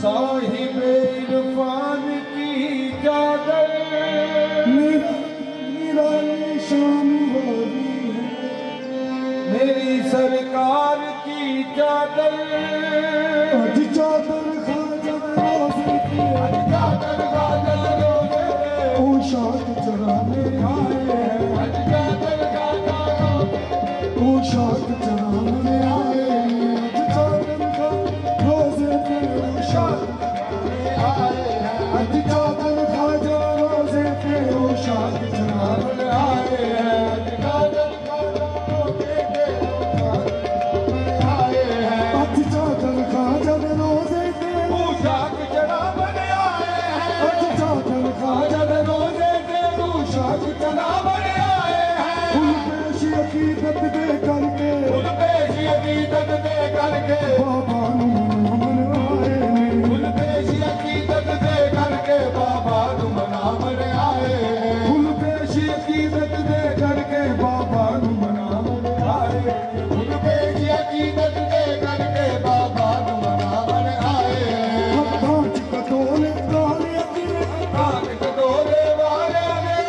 साहिब इरफान की चादर निराली शान वाली है, मेरी सरकार की चादर आज चादर खाजा रोज़े पे, आज चादर खाजा रोज़े पे पोशाक चढ़ाने आए हैं, आज चादर खाजा पोशाक चढ़ाने आए हैं, आज चादर का रोज़े पे पोशाक आए हैं आज चादर खाजा रोज़े पे पोशाक चढ़ाने आए हैं आज चादर खाजा रोज़े पे आए हैं आज चादर खाजा रोज़े पे पोशाक चढ़ाने आए हैं आज चादर खाजा रोज़े पे पोशाक चढ़ाने आए हैं फुल पेश अकीदत दे करके फुल पेश अकीदत दे करके बाबा नूं मनावन आए ने, फुल पेश अकीदत दे करके बाबा नूं मनावन आए हैं फुल पेश अकीदत दे करके बाबा नूं मनावन आए ने, फुल पेश अकीदत दे करके बाबा नूं मनावन आए हैं हत्थां च कटोरे काले अकीरे, कान कटोरे वाले ने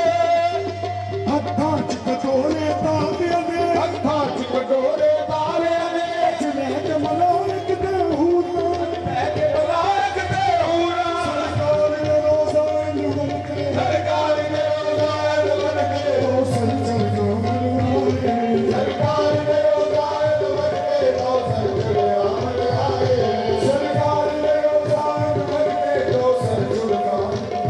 हत्थां च कटोरे ताबिया ने, हत्थां च कटोरे वाले ने चले के मलाइक दे हूरा, ऐके मलाइक दे हूरा सरकार ने रोज़ा इंद के, सरकार ने उदार बनके ओ सर चल कामन आए ने, सरकार ने उदार बनके दो सर चढ़ावन आए हैं सरकार ने रोज़ा इंद बनके दो सर चढ़ावन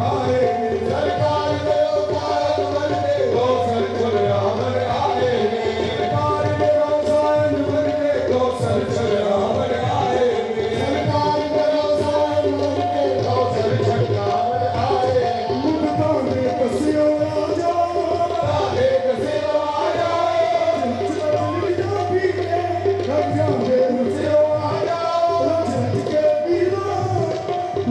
आए हैं सरकार ने उदार बनके दो सर चढ़ावन आए हैं सरकार ने रोज़ा इंद बनके दो सर चढ़ावन आए हैं सरकार ने रोज़ा इंद बनके दो सर चढ़ावन आए हैं मुद्दा ने कसियो आ जाओ, ताले कसे आ जाओ चली जा पी के कर जावे कसे आ जाओ रजत के पीरा,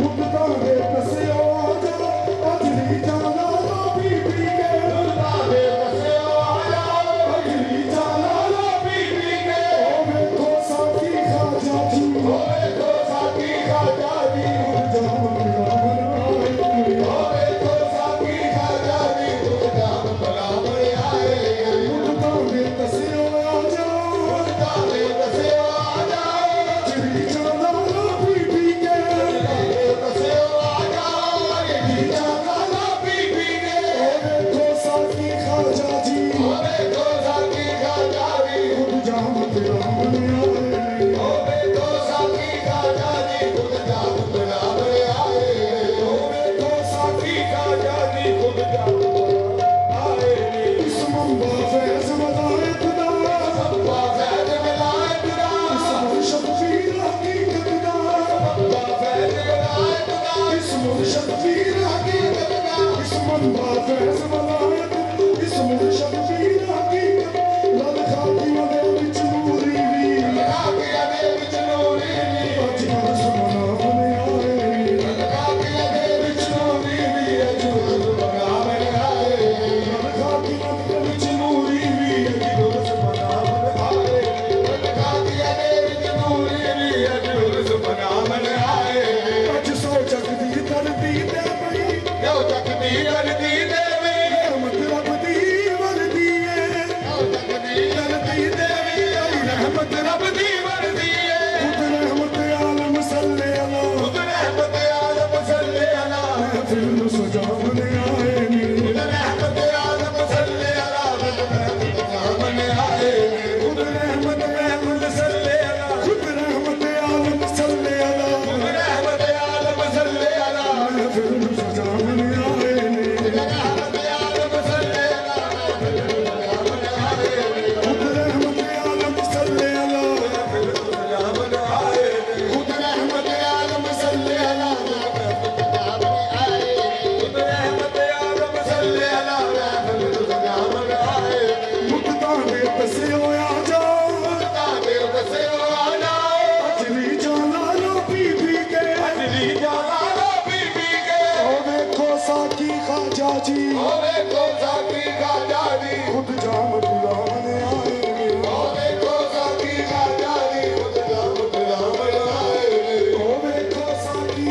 मुद्दा ने कसियो आ जाओ, अजली जाना लो पी पी के, ताले कसे आ जाओ अजली जाना लो पी पी के ओ देखो साथी खाजा जी, होवे तो साथी खाजा जी जाम रावण आए ने, होवे तो साथी खाजा जी जाम बराबर आए हैं मुद्दा ने कसियो आ जाओ, ताले कसे आ जाओ अजली जाना लो पी पी के, ताले कसे आ जाओ अजली जाना लो पी पी के ओ देखो साथी खाजा जी, होवे तो साथी खाजा जी जाम रावण आए ने, होवे तो साथी खाजा जी जाम बराबर आए हैं होवे तो साथी खाजा जी जाम बराबर आए हैं इस मंबा फैज़ मदायत दा, अब्बा फैज़ विलायत दा मुर्शद पीर हकीकत दा, अब्बा फैज़ विलायत दा इस मुर्शद पीर हकीकत दा, इस मंबा फैज़ मदायत, इस मुर्शद पीर हकीकत, लल खातिमा दे विच नूरी we, काकिया they which Noori we अज अरस मनावन आए ने, काकिया दे विच नूरी वी अजूर बगावन आए लल खातिमा दे विच नूरी वी, अज अरस मनावन आए ने, काकिया दे विच नूरी वी अजूर बगावन आए अज सो जग दी धरती ते पई, यो तकदी करदी देवी रहमत रब दी वरदी है, यो तकदी करदी देवी रहमत रब दी वर्दी है खुद रहमत आलम सल्ले अला, खुद रहमत आलम सल्ले अला महफिल नु सजावने आए ने, खुद रहमत आलम सल्ले अला रहमत बगावन आए खुद रहमत महफिल सल्ले अला खुद रहमत आलम सल्ले अला, खुद रहमत आलम सल्ले अला महफिल नु सजावने आए ने, रहमत आलम सल्ले अला बगावन आए खुद रहमत आलम सल्ले अला, बगावन आए खुद रहमत आलम सल्ले अला बगावन आए खुद रहमत आलम सल्ले अला बगावन आए मुद्दा ने कसियो आ जाओ, ताबे कसे आ जाओ अजली जाना लो पी पी के, अजली जाना लो पी पी के ओ देखो साकी खाजा जी, होवे तो साथी खाजा जी खुद जाम बुलावने आए ने, होवे तो साथी खाजा जी खुद जाम बराबर आए ओ देखो साकी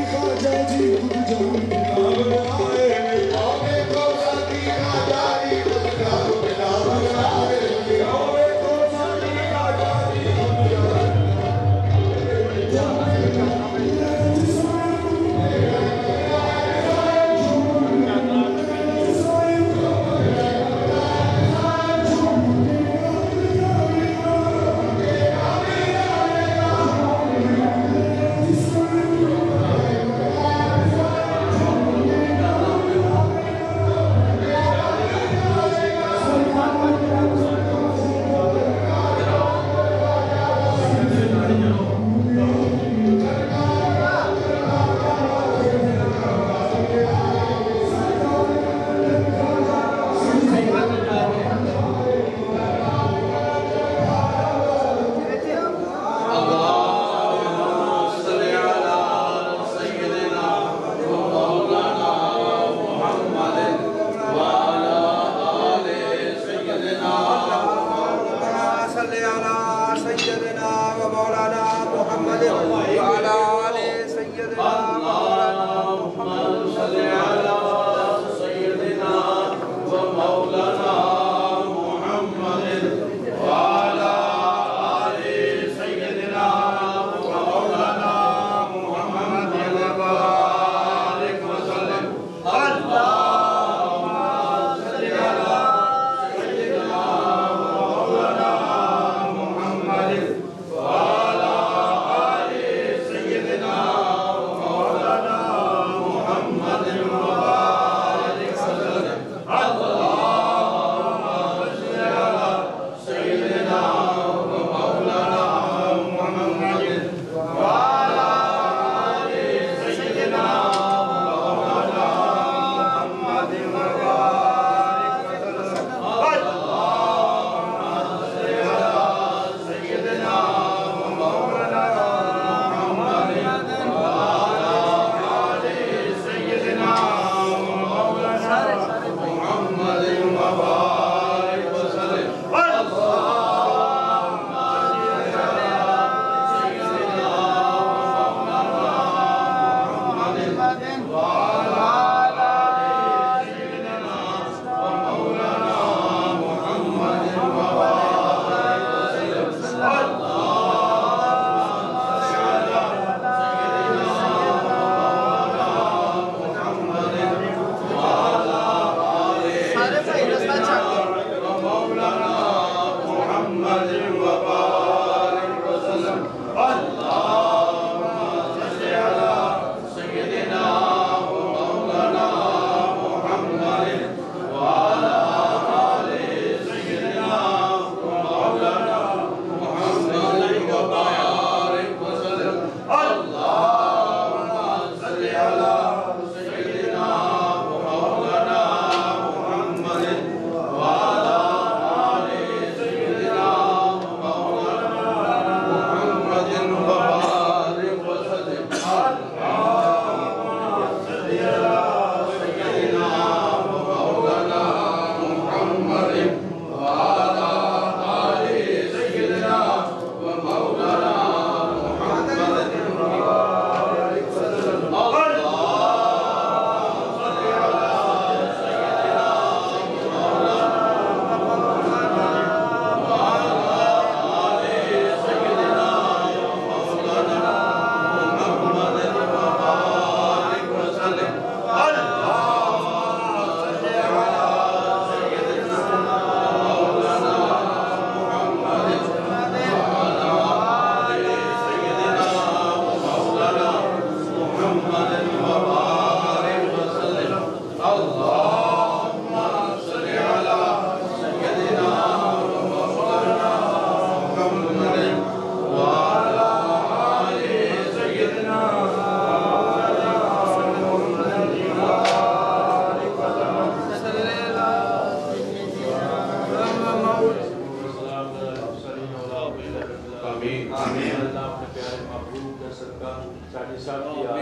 सदका साढ़े साथ किया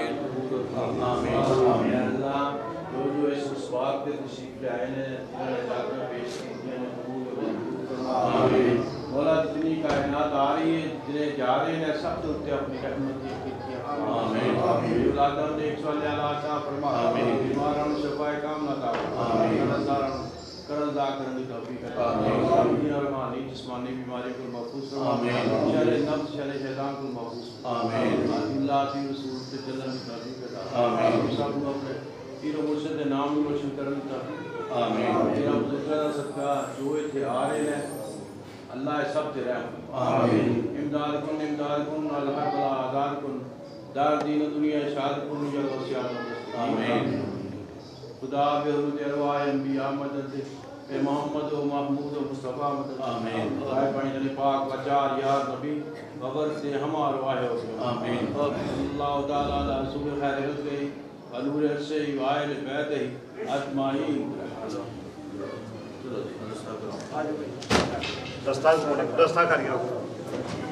आमीन अल्लाह जो इस मुस्बाक के तशरीफ लाए ने जाकर पेश की ने कबूल आमीन मौला जितनी कायनात आ रही है जितने जा रहे हैं सब तो उत्ते अपनी रहमत की आमीन आमीन औलादों ने एक सवाल अल्लाह ता फरमा आमीन बीमारों को शफाए कामना ता आमीन कर्ज़दा करने की तौफीक अता आमीन रूहानी जिस्मानी बीमारी को महफूज फरमा आमीन शर नफ्स शर शैतान को महफूज आमीन अल्लाह की रसूल पे चलने की तौफीक अता आमीन सब लोग अपने पीर मुर्शिद के नाम को रोशन करने की तौफीक आमीन तेरा जिक्र सदका जो इत्थे आ रहे हैं अल्लाह सब तेरा आमीन इमदाद कुन अल्लाह बला आजाद कुन दार दीन दुनिया शाद कुन या वसियात आमीन खुदा बेहुद अरवाह अंबिया मदद ए मोहम्मद व महमूद व मुस्तफा मदद आमीन खुदा पानी जने पाक वचार यार नबी खबर से हम अरवाह हो आमीन अल्लाह ताला अला रसूल खैरत गई नूर से वाइल बैत ही अजमाइन दस्ता करिए